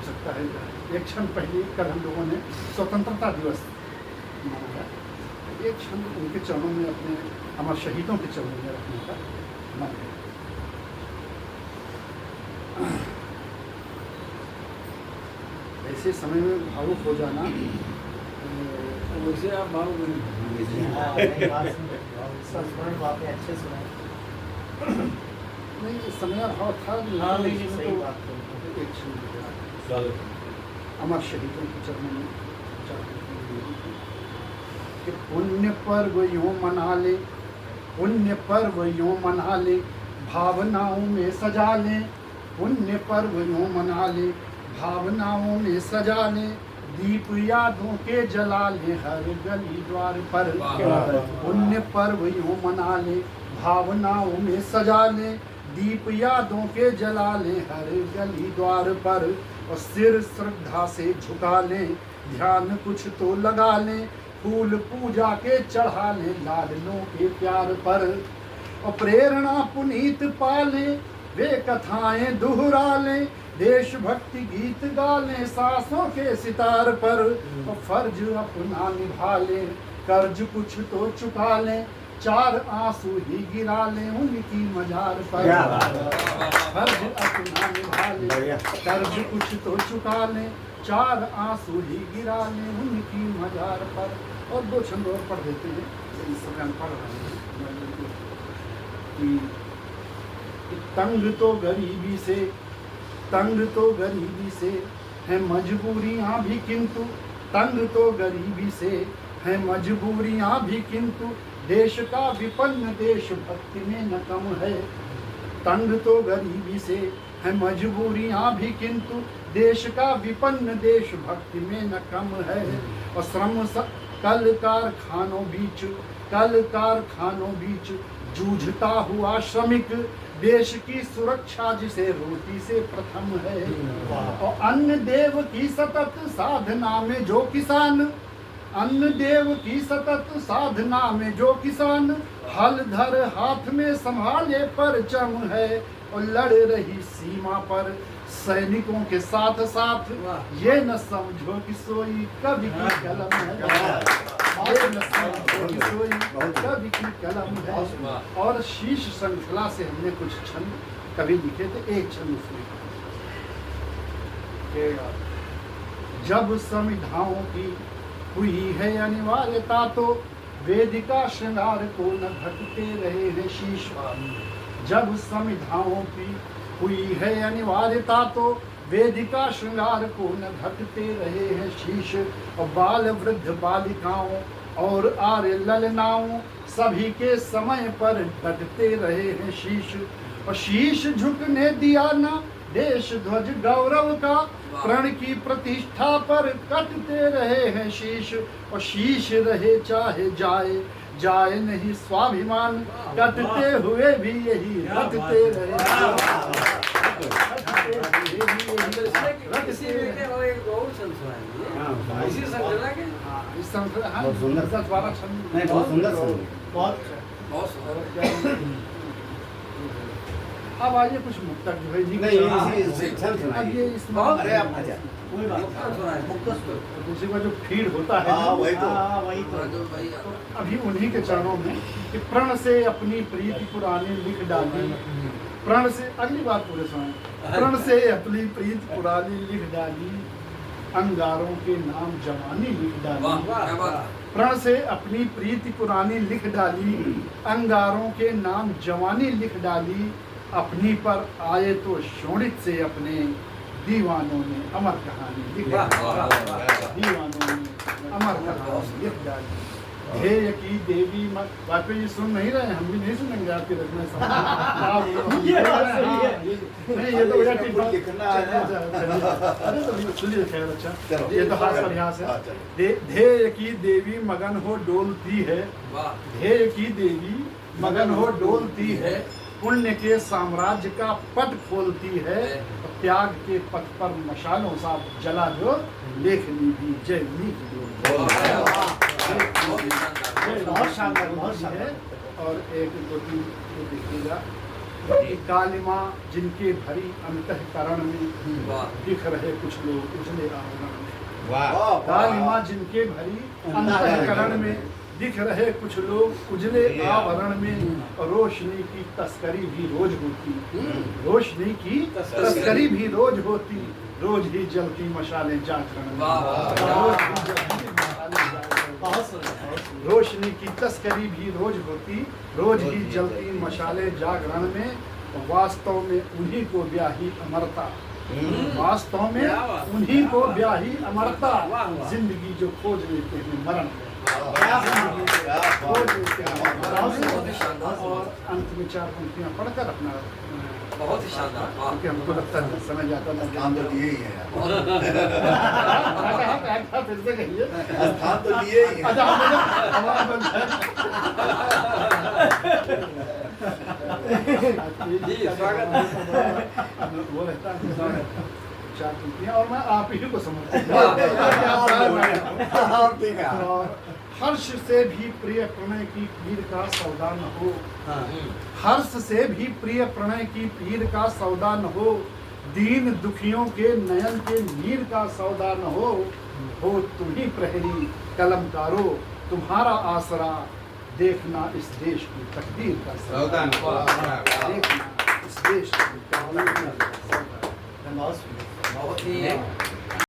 सकता है। एक क्षण पहले कल हम लोगों ने स्वतंत्रता दिवस मनाया, एक क्षण उनके चरणों में अपने अमर शहीदों के चरणों में रखने का मन है। ऐसे समय में भावुक हो जाना, वैसे आप भावुक बातें अच्छे सुनाए। नहीं इस समय भाव था हाँ, नहीं, नहीं, सही बात है। एक क्षण अमर शहीदों के चरणों में कि पुण्य पर्व यूं मना ले, पुण्य पर्व यूं मना ले, भावनाओं में सजा ले, पुण्य पर्व यूं मना ले, भावनाओं में सजा ले, दीप यादों के जला ले हर गली द्वार पर। पुण्य पर्व यूं मना ले, भावनाओं में सजा ले, दीप यादों के जला ले हर गली द्वार पर। और सिर श्रद्धा से झुका ले, ध्यान कुछ तो लगा ले, फूल पूजा के चढ़ा ले लाडलों के प्यार पर। और प्रेरणा पुनीत पाले, वे कथाएं दोहरा ले, देशभक्ति गीत गा ले सांसों के सितार पर। और फर्ज अपना निभा ले, कर्ज कुछ तो चुका ले, चार आंसू ही गिरा ले उनकी मजार पर। फर्ज अपना निभा ले, कर्ज कुछ तो चुका ले, चार आंसू ही गिरा ले उनकी मजार पर। और दो छंद और पढ़ देते हैं, इस समय हम पढ़ रहे हैं कि तंग तो गरीबी से, तंग तो गरीबी से है मजबूरियां भी, किंतु तंग तो गरीबी से है मजबूरियां भी, किंतु देश का विपन्न देश भक्ति में न कम है। तंग तो गरीबी से है मजबूरियां भी, किंतु देश का विपन्न देश भक्ति में न कम है। और श्रम कल कारखानों बीच, कल कारखानों बीच जूझता हुआ श्रमिक, देश की सुरक्षा जिसे रोटी से प्रथम है। और अन्न देव की सतत साधना में जो किसान, अन्न देव की सतत साधना में जो किसान, हल धर हाथ में संभाले परचम है। और लड़ रही सीमा पर सैनिकों के साथ साथ, ये न समझो कि सोई कवि की कलम है, ये न समझो कि सोई कवि की कलम है। और शीश श्रृंखला से हमने कुछ छंद कभी लिखे थे, एक छंद उसमें जब संविधाओं की हुई है अनिवार्यता, तो वेदिका श्रृंगार को न घटते रहे हैं शीश। जब संविधाओं की हुई है अनिवार्यता, तो वेदिका श्रृंगार को न घटते रहे हैं शीश। और बाल वृद्ध बालिकाओं और आर्य ललनाओं, सभी के समय पर डटते रहे हैं शीश। और शीश झुकने दिया ना देश ध्वज गौरव का, प्रण की प्रतिष्ठा पर कटते रहे हैं शीश। और शीश रहे चाहे जाए, जाए नहीं स्वाभिमान, कटते हुए भी यही रखते रहे। बहुत सुंदर अब आइए कुछ मुक्तक जो है जी, अब ये इसमें अरे आप आजा, दूसरी बार जो फीड होता है, वही तो अभी उन्हीं के चरणों में कि प्रण से अपनी प्रीति पुरानी लिख डाली, प्रण से, अगली बात पूरे सुनाए, प्रण से अपनी प्रीति पुरानी लिख डाली, अंगारों के नाम जवानी लिख डाली। प्रण से अपनी प्रीति पुरानी लिख डाली, अंगारों के नाम जवानी लिख डाली। अपनी पर आए तो शोणित से अपने दीवानों ने अमर कहानी लिख डाली, दीवानों ने अमर कहानी लिख डाली। ध्येय की देवी वाजपेयी जी सुन नहीं रहे, हम भी नहीं सुनेंगे आपकी रचना। ये तो बड़ा ठीक अरे तो सुनिए खैर, अच्छा ये तो हास्य अभ्यास है। ध्येय की देवी मगन हो डोलती है, ध्येय की देवी मगन हो डोलती है, पुण्य के साम्राज्य का पट खोलती है। त्याग के पथ पर मशालों सा जला जो लेखनी भी जय लिख दो। बहुत शानदार, बहुत शानदार। और एक दो तीन देखिएगा कालिमा जिनके भरी अंतःकरण में वाह। दिख रहे कुछ लोग उजले आवरण में। वाह कालिमा जिनके भरी अंतःकरण में दिख रहे कुछ लोग उजले आवरण में। रोशनी की तस्करी भी रोज होती, रोशनी की तस्करी भी रोज होती, रोज ही जलती मशालें जागरण में। वाह। रोज ही जलती मशालें जागरण में। बहुत सुंदर रोशनी की तस्करी भी रोज होती, रोज ही जलती मशाले जागरण में। वास्तव में उन्हीं को ब्याही अमरता, वास्तव में उन्हीं को ब्याही अमरता। जिंदगी जो खोज लेते हैं मरण में, खोज लेते हैं मरण में। और अंत में 4 पंक्तियां पढ़कर अपना बहुत ही शानदार। वाह। क्योंकि हमको लगता है समय जाता ना काम तो लिए ही है यार। फिर से कहिए। स्थान तो लिए ही है। अच्छा हमारा बंद है। जी, स्वागत है। वो रहता है 4 पंक्तियां और मैं आप ही को समझता ठीक है। और हर्ष से भी प्रिय प्रणय की पीर का सौदा न हो, हर्ष से भी प्रिय प्रणय की पीर का सौदा न हो। दीन दुखियों के नयन के नीर का सौदा न हो तुम ही प्रहरी कलमकारो, तुम्हारा आसरा देखना इस देश की तकदीर का सौदा न हो। देखना इस देश की तकदीर का सौदा। बहुत सुंदर। बहुत ही